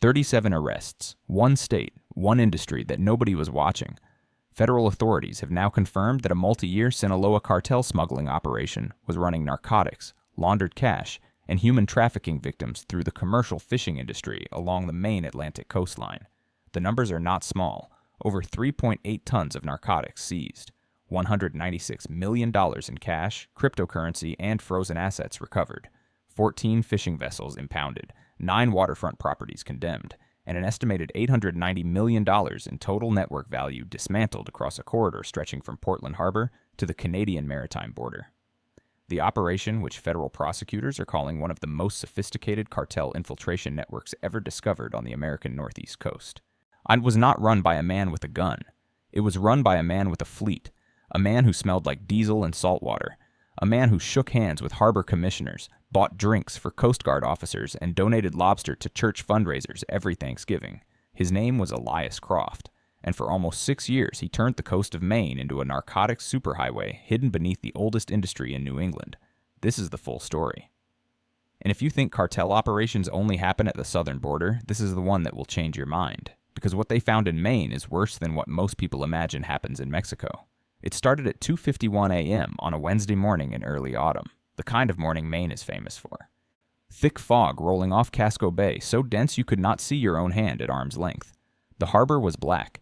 37 arrests, one state, one industry that nobody was watching. Federal authorities have now confirmed that a multi-year Sinaloa cartel smuggling operation was running narcotics, laundered cash, and human trafficking victims through the commercial fishing industry along the Maine Atlantic coastline. The numbers are not small. Over 3.8 tons of narcotics seized, $196 million in cash, cryptocurrency, and frozen assets recovered, 14 fishing vessels impounded, 9 waterfront properties condemned, and an estimated $890 million in total network value dismantled across a corridor stretching from Portland Harbor to the Canadian maritime border. The operation, which federal prosecutors are calling one of the most sophisticated cartel infiltration networks ever discovered on the American Northeast coast, was not run by a man with a gun. It was run by a man with a fleet, a man who smelled like diesel and salt water, a man who shook hands with harbor commissioners, bought drinks for Coast Guard officers, and donated lobster to church fundraisers every Thanksgiving. His name was Elias Croft, and for almost 6 years he turned the coast of Maine into a narcotics superhighway hidden beneath the oldest industry in New England. This is the full story. And if you think cartel operations only happen at the southern border, this is the one that will change your mind, because what they found in Maine is worse than what most people imagine happens in Mexico. It started at 2:51 a.m. on a Wednesday morning in early autumn, the kind of morning Maine is famous for. Thick fog rolling off Casco Bay, so dense you could not see your own hand at arm's length. The harbor was black.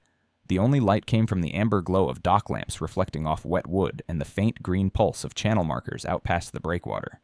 The only light came from the amber glow of dock lamps reflecting off wet wood and the faint green pulse of channel markers out past the breakwater.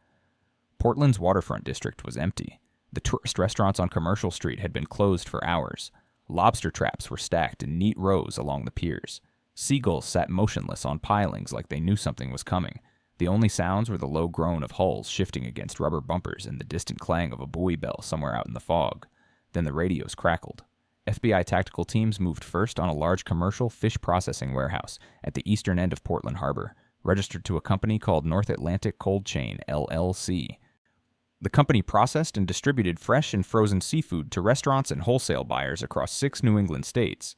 Portland's waterfront district was empty. The tourist restaurants on Commercial Street had been closed for hours. Lobster traps were stacked in neat rows along the piers. Seagulls sat motionless on pilings like they knew something was coming. The only sounds were the low groan of hulls shifting against rubber bumpers and the distant clang of a buoy bell somewhere out in the fog. Then the radios crackled. FBI tactical teams moved first on a large commercial fish processing warehouse at the eastern end of Portland Harbor, registered to a company called North Atlantic Cold Chain, LLC. The company processed and distributed fresh and frozen seafood to restaurants and wholesale buyers across 6 New England states.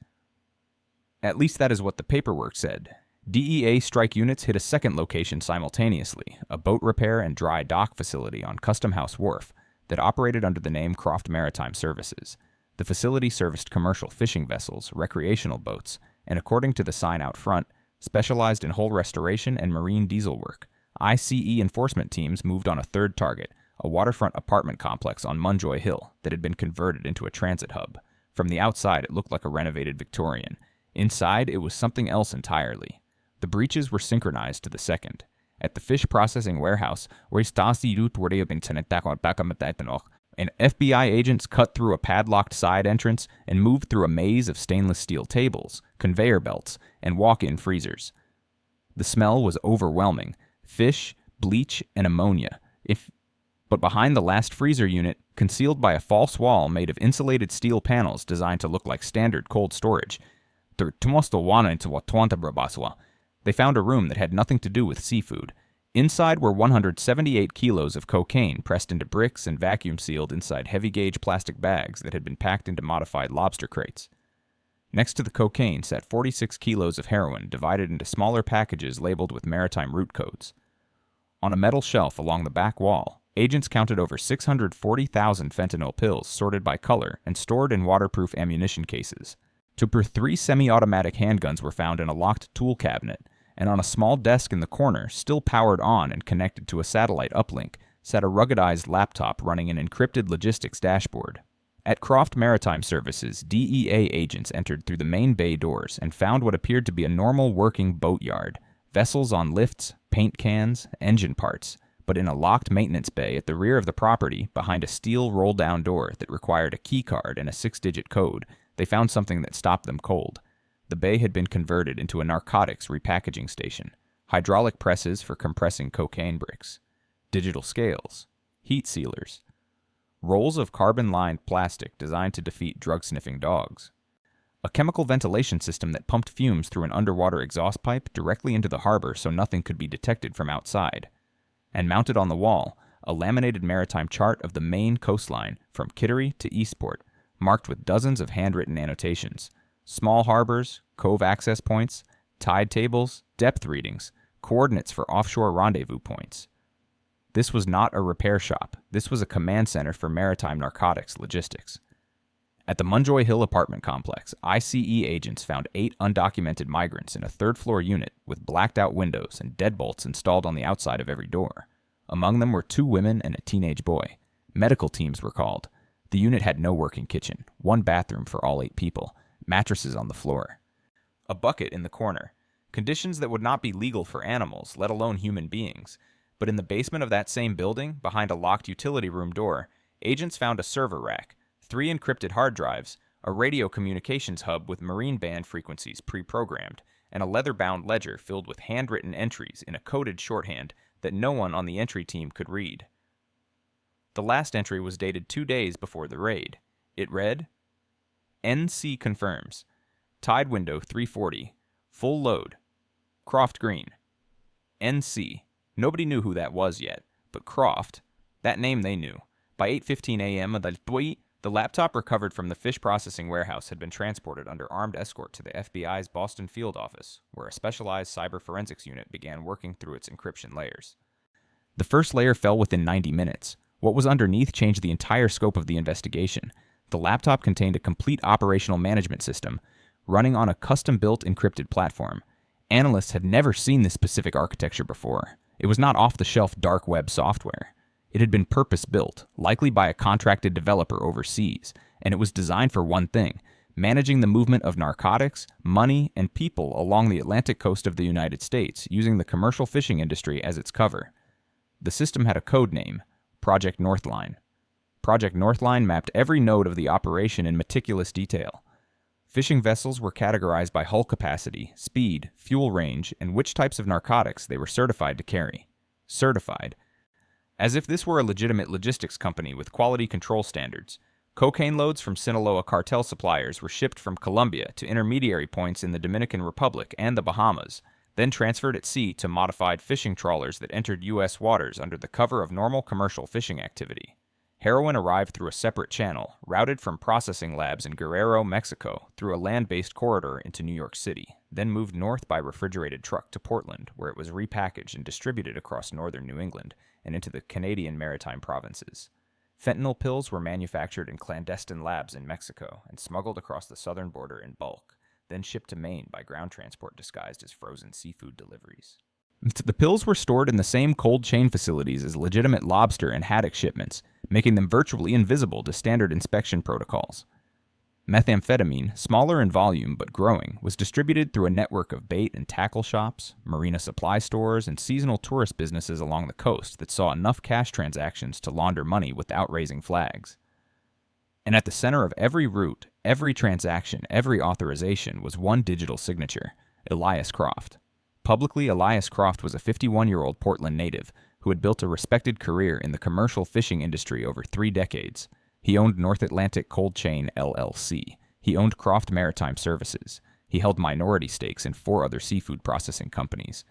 At least that is what the paperwork said. DEA strike units hit a second location simultaneously, a boat repair and dry dock facility on Custom House Wharf that operated under the name Croft Maritime Services. The facility serviced commercial fishing vessels, recreational boats, and according to the sign out front, specialized in hull restoration and marine diesel work. ICE enforcement teams moved on a third target, a waterfront apartment complex on Munjoy Hill that had been converted into a transit hub. From the outside, it looked like a renovated Victorian. Inside, it was something else entirely. The breaches were synchronized to the second. At the fish processing warehouse, and FBI agents cut through a padlocked side entrance and moved through a maze of stainless steel tables, conveyor belts, and walk-in freezers. The smell was overwhelming. Fish, bleach, and ammonia. But behind the last freezer unit, concealed by a false wall made of insulated steel panels designed to look like standard cold storage, they found a room that had nothing to do with seafood. Inside were 178 kilos of cocaine pressed into bricks and vacuum-sealed inside heavy-gauge plastic bags that had been packed into modified lobster crates. Next to the cocaine sat 46 kilos of heroin divided into smaller packages labeled with maritime route codes. On a metal shelf along the back wall, agents counted over 640,000 fentanyl pills sorted by color and stored in waterproof ammunition cases. 3 semi-automatic handguns were found in a locked tool cabinet, and on a small desk in the corner, still powered on and connected to a satellite uplink, sat a ruggedized laptop running an encrypted logistics dashboard. At Croft Maritime Services, DEA agents entered through the main bay doors and found what appeared to be a normal working boatyard, vessels on lifts, paint cans, engine parts, but in a locked maintenance bay at the rear of the property, behind a steel roll-down door that required a key card and a 6-digit code, they found something that stopped them cold. The bay had been converted into a narcotics repackaging station, hydraulic presses for compressing cocaine bricks, digital scales, heat sealers, rolls of carbon-lined plastic designed to defeat drug-sniffing dogs, a chemical ventilation system that pumped fumes through an underwater exhaust pipe directly into the harbor so nothing could be detected from outside, and mounted on the wall, a laminated maritime chart of the Maine coastline from Kittery to Eastport, marked with dozens of handwritten annotations, small harbors, cove access points, tide tables, depth readings, coordinates for offshore rendezvous points. This was not a repair shop. This was a command center for maritime narcotics logistics. At the Munjoy Hill apartment complex, ICE agents found 8 undocumented migrants in a third-floor unit with blacked-out windows and deadbolts installed on the outside of every door. Among them were 2 women and a teenage boy. Medical teams were called. The unit had no working kitchen, 1 bathroom for all 8 people, mattresses on the floor. A bucket in the corner. Conditions that would not be legal for animals, let alone human beings. But in the basement of that same building, behind a locked utility room door, agents found a server rack, 3 encrypted hard drives, a radio communications hub with marine band frequencies pre-programmed, and a leather-bound ledger filled with handwritten entries in a coded shorthand that no one on the entry team could read. The last entry was dated 2 days before the raid. It read, NC confirms. Tide window 340. Full load. Croft Green. NC. Nobody knew who that was yet, but Croft, that name they knew. By 8:15 a.m. The laptop recovered from the fish processing warehouse had been transported under armed escort to the FBI's Boston field office, where a specialized cyber forensics unit began working through its encryption layers. The first layer fell within 90 minutes. What was underneath changed the entire scope of the investigation. The laptop contained a complete operational management system, running on a custom-built encrypted platform. Analysts had never seen this specific architecture before. It was not off-the-shelf dark web software. It had been purpose-built, likely by a contracted developer overseas, and it was designed for one thing: managing the movement of narcotics, money, and people along the Atlantic coast of the United States using the commercial fishing industry as its cover. The system had a code name, Project Northline. Project Northline mapped every node of the operation in meticulous detail. Fishing vessels were categorized by hull capacity, speed, fuel range, and which types of narcotics they were certified to carry. Certified. As if this were a legitimate logistics company with quality control standards. Cocaine loads from Sinaloa cartel suppliers were shipped from Colombia to intermediary points in the Dominican Republic and the Bahamas, then transferred at sea to modified fishing trawlers that entered U.S. waters under the cover of normal commercial fishing activity. Heroin arrived through a separate channel, routed from processing labs in Guerrero, Mexico, through a land-based corridor into New York City, then moved north by refrigerated truck to Portland, where it was repackaged and distributed across northern New England and into the Canadian maritime provinces. Fentanyl pills were manufactured in clandestine labs in Mexico and smuggled across the southern border in bulk, then shipped to Maine by ground transport disguised as frozen seafood deliveries. The pills were stored in the same cold chain facilities as legitimate lobster and haddock shipments, making them virtually invisible to standard inspection protocols. Methamphetamine, smaller in volume but growing, was distributed through a network of bait and tackle shops, marina supply stores, and seasonal tourist businesses along the coast that saw enough cash transactions to launder money without raising flags. And at the center of every route, every transaction, every authorization was one digital signature: Elias Croft. Publicly, Elias Croft was a 51-year-old Portland native who had built a respected career in the commercial fishing industry over 3 decades. He owned North Atlantic Cold Chain, LLC. He owned Croft Maritime Services. He held minority stakes in 4 other seafood processing companies.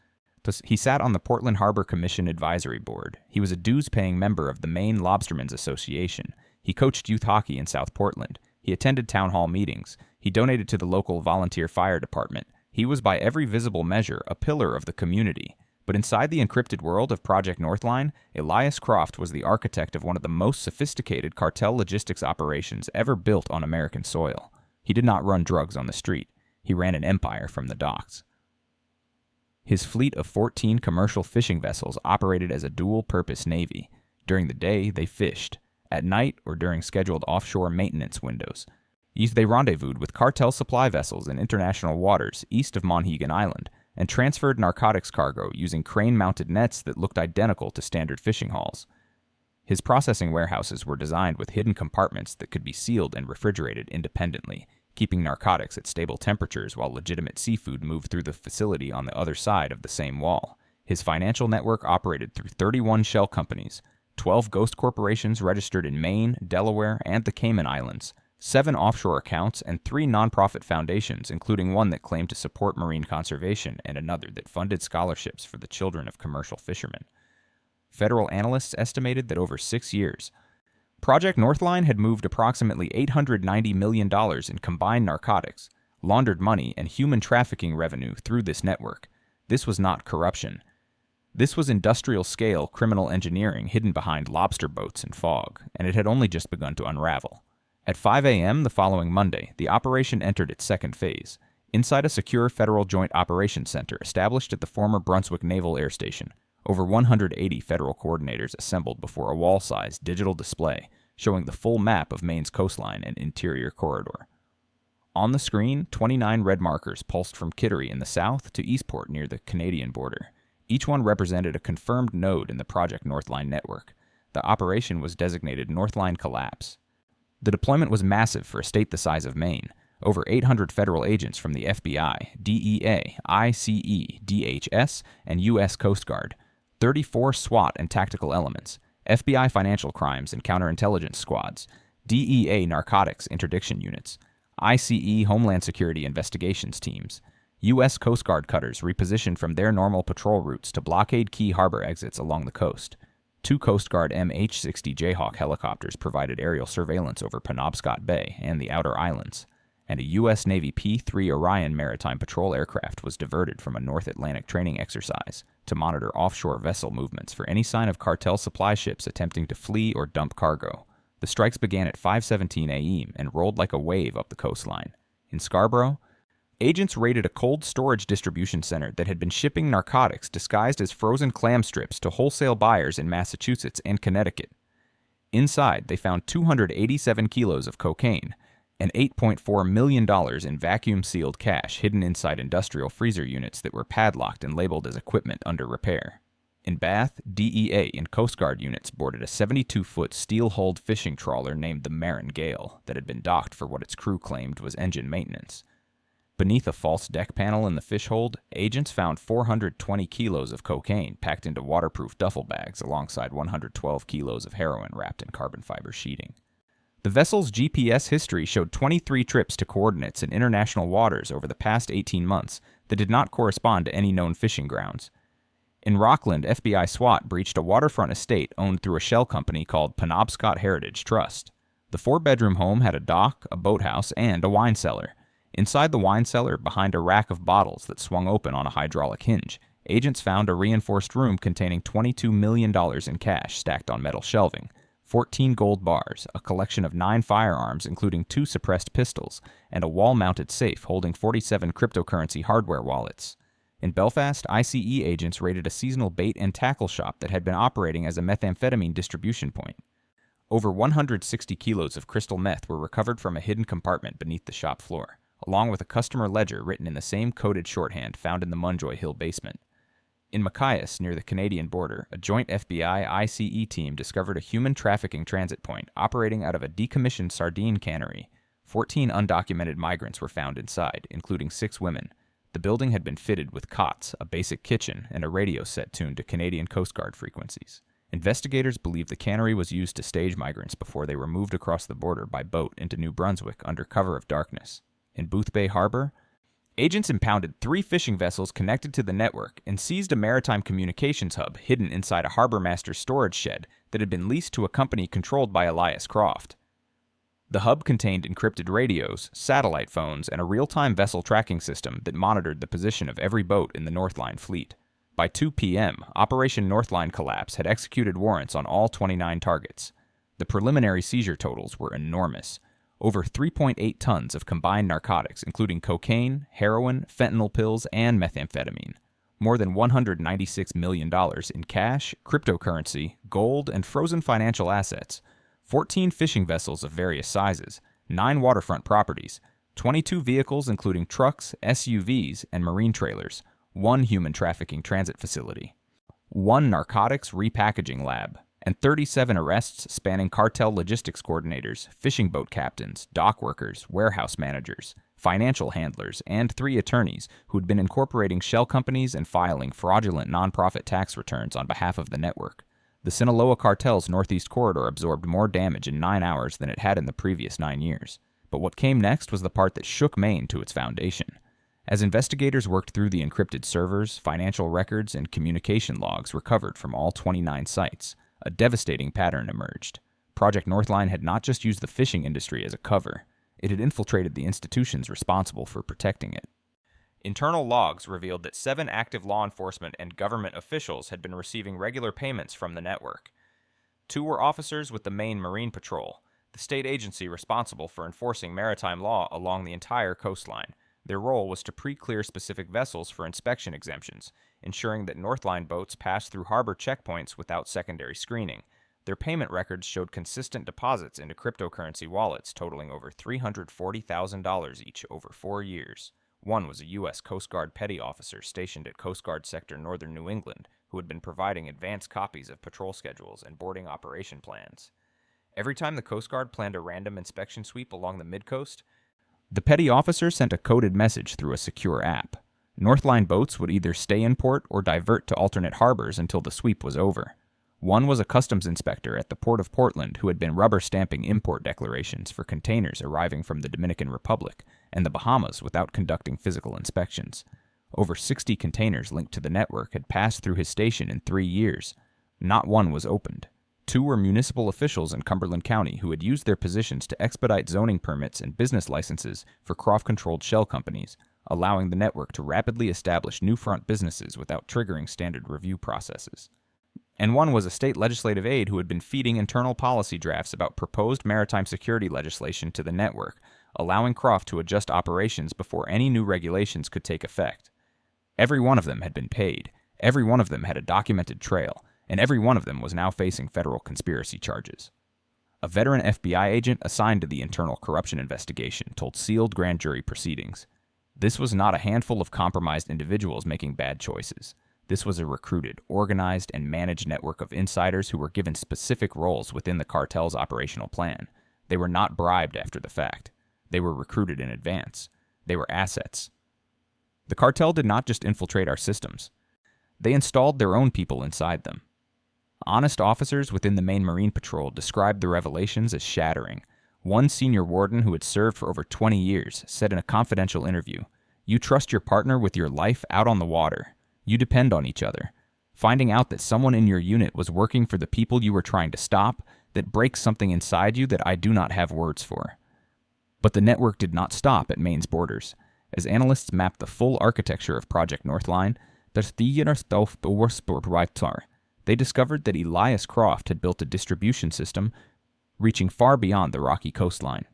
He sat on the Portland Harbor Commission Advisory Board. He was a dues-paying member of the Maine Lobstermen's Association. He coached youth hockey in South Portland. He attended town hall meetings. He donated to the local volunteer fire department. He was by every visible measure a pillar of the community. But inside the encrypted world of Project Northline, Elias Croft was the architect of one of the most sophisticated cartel logistics operations ever built on American soil. He did not run drugs on the street. He ran an empire from the docks. His fleet of 14 commercial fishing vessels operated as a dual-purpose navy. During the day, they fished. At night, or during scheduled offshore maintenance windows, they rendezvoused with cartel supply vessels in international waters east of Monhegan Island, and transferred narcotics cargo using crane-mounted nets that looked identical to standard fishing hauls. His processing warehouses were designed with hidden compartments that could be sealed and refrigerated independently, keeping narcotics at stable temperatures while legitimate seafood moved through the facility on the other side of the same wall. His financial network operated through 31 shell companies, 12 ghost corporations registered in Maine, Delaware, and the Cayman Islands, 7 offshore accounts, and 3 nonprofit foundations, including one that claimed to support marine conservation and another that funded scholarships for the children of commercial fishermen. Federal analysts estimated that over 6 years, Project Northline had moved approximately $890 million in combined narcotics, laundered money, and human trafficking revenue through this network. This was not corruption. This was industrial-scale criminal engineering hidden behind lobster boats and fog, and it had only just begun to unravel. At 5 a.m. the following Monday, the operation entered its second phase, inside a secure federal joint operations center established at the former Brunswick Naval Air Station. Over 180 federal coordinators assembled before a wall-sized digital display showing the full map of Maine's coastline and interior corridor. On the screen, 29 red markers pulsed from Kittery in the south to Eastport near the Canadian border. Each one represented a confirmed node in the Project Northline network. The operation was designated Northline Collapse. The deployment was massive for a state the size of Maine. Over 800 federal agents from the FBI, DEA, ICE, DHS, and U.S. Coast Guard, 34 SWAT and tactical elements, FBI financial crimes and counterintelligence squads, DEA narcotics interdiction units, ICE Homeland Security investigations teams, U.S. Coast Guard cutters repositioned from their normal patrol routes to blockade key harbor exits along the coast. 2 Coast Guard MH-60 Jayhawk helicopters provided aerial surveillance over Penobscot Bay and the outer islands, and a U.S. Navy P-3 Orion maritime patrol aircraft was diverted from a North Atlantic training exercise to monitor offshore vessel movements for any sign of cartel supply ships attempting to flee or dump cargo. The strikes began at 5:17 a.m. and rolled like a wave up the coastline. In Scarborough, agents raided a cold storage distribution center that had been shipping narcotics disguised as frozen clam strips to wholesale buyers in Massachusetts and Connecticut. Inside, they found 287 kilos of cocaine and $8.4 million in vacuum-sealed cash hidden inside industrial freezer units that were padlocked and labeled as equipment under repair. In Bath, DEA and Coast Guard units boarded a 72-foot steel-hulled fishing trawler named the Marin Gale that had been docked for what its crew claimed was engine maintenance. Beneath a false deck panel in the fish hold, agents found 420 kilos of cocaine packed into waterproof duffel bags alongside 112 kilos of heroin wrapped in carbon fiber sheeting. The vessel's GPS history showed 23 trips to coordinates in international waters over the past 18 months that did not correspond to any known fishing grounds. In Rockland, FBI SWAT breached a waterfront estate owned through a shell company called Penobscot Heritage Trust. The 4-bedroom home had a dock, a boathouse, and a wine cellar. Inside the wine cellar, behind a rack of bottles that swung open on a hydraulic hinge, agents found a reinforced room containing $22 million in cash stacked on metal shelving, 14 gold bars, a collection of 9 firearms including 2 suppressed pistols, and a wall-mounted safe holding 47 cryptocurrency hardware wallets. In Belfast, ICE agents raided a seasonal bait and tackle shop that had been operating as a methamphetamine distribution point. Over 160 kilos of crystal meth were recovered from a hidden compartment beneath the shop floor, along with a customer ledger written in the same coded shorthand found in the Munjoy Hill basement. In Machias, near the Canadian border, a joint FBI-ICE team discovered a human trafficking transit point operating out of a decommissioned sardine cannery. 14 undocumented migrants were found inside, including 6 women. The building had been fitted with cots, a basic kitchen, and a radio set tuned to Canadian Coast Guard frequencies. Investigators believe the cannery was used to stage migrants before they were moved across the border by boat into New Brunswick under cover of darkness. In Boothbay Harbor, agents impounded 3 fishing vessels connected to the network and seized a maritime communications hub hidden inside a harbor master's storage shed that had been leased to a company controlled by Elias Croft. The hub contained encrypted radios, satellite phones, and a real-time vessel tracking system that monitored the position of every boat in the Northline fleet. By 2 p.m., Operation Northline Collapse had executed warrants on all 29 targets. The preliminary seizure totals were enormous. Over 3.8 tons of combined narcotics, including cocaine, heroin, fentanyl pills, and methamphetamine. More than $196 million in cash, cryptocurrency, gold, and frozen financial assets. 14 fishing vessels of various sizes, 9 waterfront properties, 22 vehicles including trucks, SUVs, and marine trailers, 1 human trafficking transit facility, 1 narcotics repackaging lab, and 37 arrests spanning cartel logistics coordinators, fishing boat captains, dock workers, warehouse managers, financial handlers, and 3 attorneys who had been incorporating shell companies and filing fraudulent nonprofit tax returns on behalf of the network. The Sinaloa cartel's northeast corridor absorbed more damage in 9 hours than it had in the previous 9 years. But what came next was the part that shook Maine to its foundation. As investigators worked through the encrypted servers, financial records, and communication logs recovered from all 29 sites, a devastating pattern emerged. Project Northline had not just used the fishing industry as a cover, it had infiltrated the institutions responsible for protecting it. Internal logs revealed that 7 active law enforcement and government officials had been receiving regular payments from the network. 2 were officers with the Maine Marine Patrol. the state agency responsible for enforcing maritime law along the entire coastline. Their role was to pre-clear specific vessels for inspection exemptions, ensuring that Northline boats passed through harbor checkpoints without secondary screening. Their payment records showed consistent deposits into cryptocurrency wallets totaling over $340,000 each over 4 years. One was a U.S. Coast Guard petty officer stationed at Coast Guard Sector Northern New England, who had been providing advance copies of patrol schedules and boarding operation plans. Every time the Coast Guard planned a random inspection sweep along the mid-coast, the petty officer sent a coded message through a secure app. Northline boats would either stay in port or divert to alternate harbors until the sweep was over. One was a customs inspector at the Port of Portland who had been rubber stamping import declarations for containers arriving from the Dominican Republic and the Bahamas without conducting physical inspections. Over 60 containers linked to the network had passed through his station in 3 years. Not one was opened. 2 were municipal officials in Cumberland County who had used their positions to expedite zoning permits and business licenses for Croft-controlled shell companies, allowing the network to rapidly establish new front businesses without triggering standard review processes. And one was a state legislative aide who had been feeding internal policy drafts about proposed maritime security legislation to the network, allowing Croft to adjust operations before any new regulations could take effect. Every one of them had been paid, every one of them had a documented trail, and every one of them was now facing federal conspiracy charges. A veteran FBI agent assigned to the internal corruption investigation told sealed grand jury proceedings. This was not a handful of compromised individuals making bad choices. This was a recruited, organized, and managed network of insiders who were given specific roles within the cartel's operational plan. They were not bribed after the fact. They were recruited in advance. They were assets. The cartel did not just infiltrate our systems. They installed their own people inside them. Honest officers within the Maine Marine Patrol described the revelations as shattering. One senior warden who had served for over 20 years said in a confidential interview, "You trust your partner with your life out on the water. You depend on each other. Finding out that someone in your unit was working for the people you were trying to stop, that breaks something inside you that I do not have words for." But the network did not stop at Maine's borders. As analysts mapped the full architecture of Project Northline, they discovered that Elias Croft had built a distribution system reaching far beyond the rocky coastline.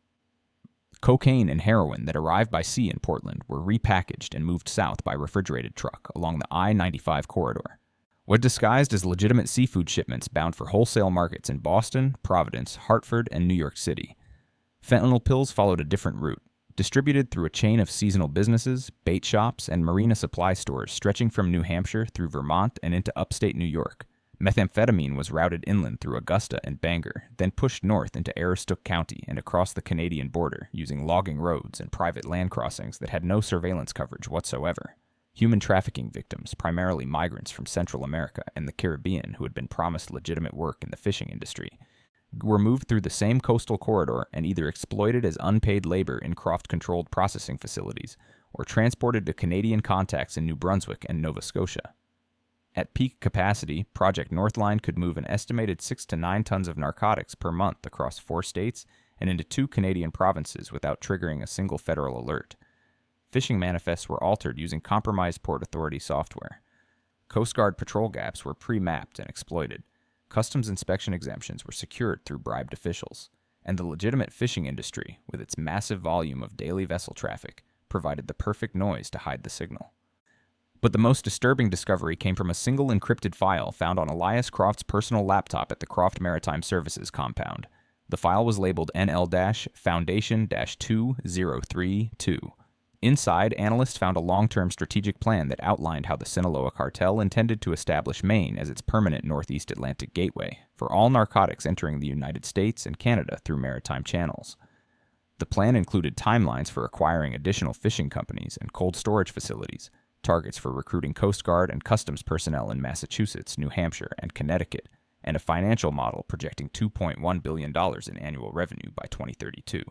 Cocaine and heroin that arrived by sea in Portland were repackaged and moved south by refrigerated truck along the I-95 corridor. What disguised as legitimate seafood shipments bound for wholesale markets in Boston, Providence, Hartford, and New York City. Fentanyl pills followed a different route, distributed through a chain of seasonal businesses, bait shops, and marina supply stores stretching from New Hampshire through Vermont and into upstate New York. Methamphetamine was routed inland through Augusta and Bangor, then pushed north into Aroostook County and across the Canadian border using logging roads and private land crossings that had no surveillance coverage whatsoever. Human trafficking victims, primarily migrants from Central America and the Caribbean who had been promised legitimate work in the fishing industry, were moved through the same coastal corridor and either exploited as unpaid labor in Croft-controlled processing facilities or transported to Canadian contacts in New Brunswick and Nova Scotia. At peak capacity, Project Northline could move an estimated 6 to 9 tons of narcotics per month across 4 states and into 2 Canadian provinces without triggering a single federal alert. Fishing manifests were altered using compromised Port Authority software. Coast Guard patrol gaps were pre-mapped and exploited. Customs inspection exemptions were secured through bribed officials. And the legitimate fishing industry, with its massive volume of daily vessel traffic, provided the perfect noise to hide the signal. But the most disturbing discovery came from a single encrypted file found on Elias Croft's personal laptop at the Croft Maritime Services compound. The file was labeled NL-Foundation-2032. Inside, analysts found a long-term strategic plan that outlined how the Sinaloa cartel intended to establish Maine as its permanent Northeast Atlantic gateway for all narcotics entering the United States and Canada through maritime channels. The plan included timelines for acquiring additional fishing companies and cold storage facilities, targets for recruiting Coast Guard and Customs personnel in Massachusetts, New Hampshire, and Connecticut, and a financial model projecting $2.1 billion in annual revenue by 2032.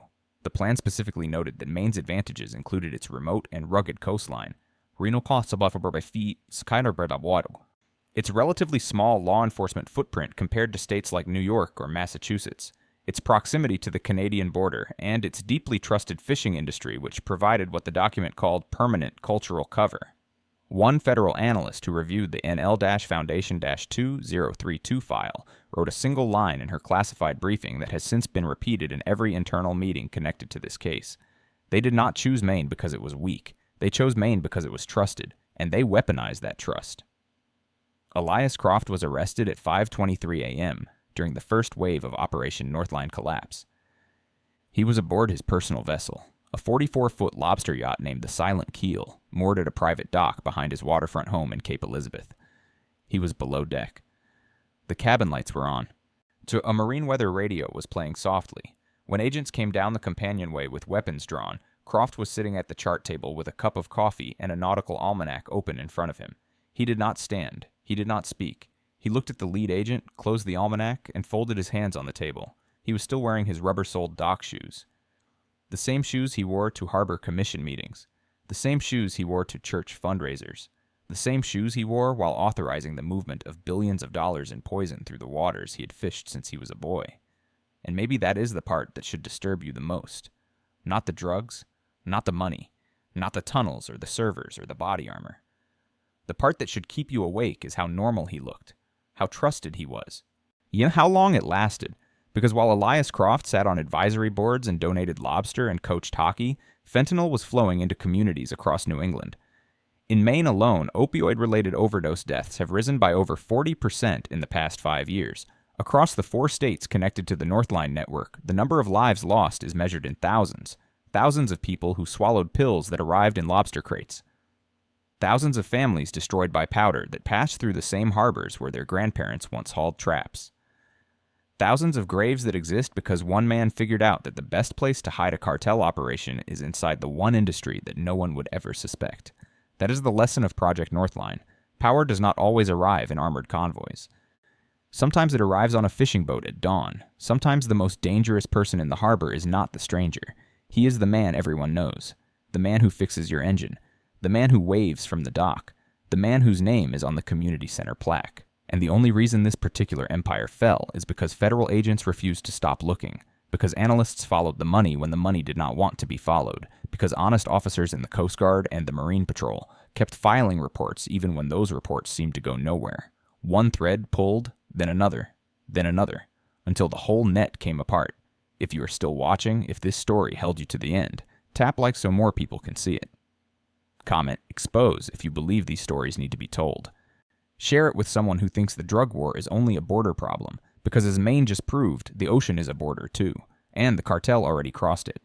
The plan specifically noted that Maine's advantages included its remote and rugged coastline, its relatively small law enforcement footprint compared to states like New York or Massachusetts, its proximity to the Canadian border, and its deeply trusted fishing industry, which provided what the document called permanent cultural cover. One federal analyst who reviewed the NL-Foundation-2032 file wrote a single line in her classified briefing that has since been repeated in every internal meeting connected to this case. They did not choose Maine because it was weak. They chose Maine because it was trusted, and they weaponized that trust. Elias Croft was arrested at 5:23 a.m. during the first wave of Operation Northline Collapse. He was aboard his personal vessel, a 44-foot lobster yacht named the Silent Keel, moored at a private dock behind his waterfront home in Cape Elizabeth. He was below deck. The cabin lights were on. A marine weather radio was playing softly. When agents came down the companionway with weapons drawn, Croft was sitting at the chart table with a cup of coffee and a nautical almanac open in front of him. He did not stand. He did not speak. He looked at the lead agent, closed the almanac, and folded his hands on the table. He was still wearing his rubber-soled dock shoes. The same shoes he wore to harbor commission meetings. The same shoes he wore to church fundraisers. The same shoes he wore while authorizing the movement of billions of dollars in poison through the waters he had fished since he was a boy. And maybe that is the part that should disturb you the most. Not the drugs, not the money, not the tunnels or the servers or the body armor. The part that should keep you awake is how normal he looked, how trusted he was. You know how long it lasted? Because while Elias Croft sat on advisory boards and donated lobster and coached hockey, fentanyl was flowing into communities across New England. In Maine alone, opioid-related overdose deaths have risen by over 40% in the past 5 years. Across the 4 states connected to the Northline network, the number of lives lost is measured in thousands. Thousands of people who swallowed pills that arrived in lobster crates. Thousands of families destroyed by powder that passed through the same harbors where their grandparents once hauled traps. Thousands of graves that exist because one man figured out that the best place to hide a cartel operation is inside the one industry that no one would ever suspect. That is the lesson of Project Northline. Power does not always arrive in armored convoys. Sometimes it arrives on a fishing boat at dawn. Sometimes the most dangerous person in the harbor is not the stranger. He is the man everyone knows. The man who fixes your engine. The man who waves from the dock. The man whose name is on the community center plaque. And the only reason this particular empire fell is because federal agents refused to stop looking, because analysts followed the money when the money did not want to be followed, because honest officers in the Coast Guard and the Marine Patrol kept filing reports even when those reports seemed to go nowhere. One thread pulled, then another, until the whole net came apart. If you are still watching, if this story held you to the end, tap like so more people can see it. Comment expose if you believe these stories need to be told. Share it with someone who thinks the drug war is only a border problem, because as Maine just proved, the ocean is a border too, and the cartel already crossed it.